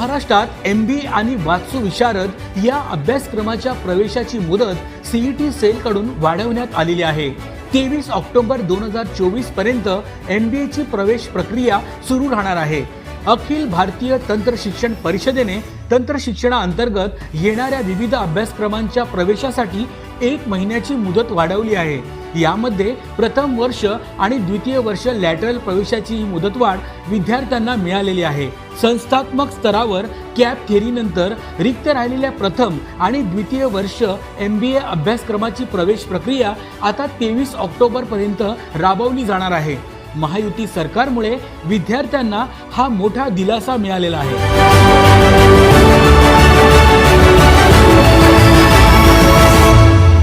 महाराष्ट्रात MBA आणि वास्तू विशारद या अभ्यासक्रमाच्या प्रवेशाची मुदत CET सेलकडून वाढवण्यात आलेली आहे। 23 ऑक्टोबर 2024 पर्यंत MBA ची प्रवेश प्रक्रिया सुरू राहणार आहे। अखिल भारतीय तंत्र शिक्षण परिषदेने तंत्र शिक्षणाअंतर्गत येणाऱ्या विविध अभ्यासक्रमांच्या प्रवेशासाठी 1 महिन्याची मुदत वाढवली आहे। यामध्ये प्रथम वर्ष आणि द्वितीय वर्ष लॅटरल प्रवेशाची मुदतवाढ विद्यार्थ्यांना मिळालेली आहे। संस्थात्मक स्तरावर कॅप थेअरीनंतर रिक्त राहिलेल्या प्रथम आणि द्वितीय वर्ष MBA अभ्यासक्रमाची प्रवेश प्रक्रिया आता 23 ऑक्टोबर पर्यंत राबवली जाणार आहे। महायुती सरकारमुळे विद्यार्थ्यांना हा मोठा दिलासा मिळालेला आहे।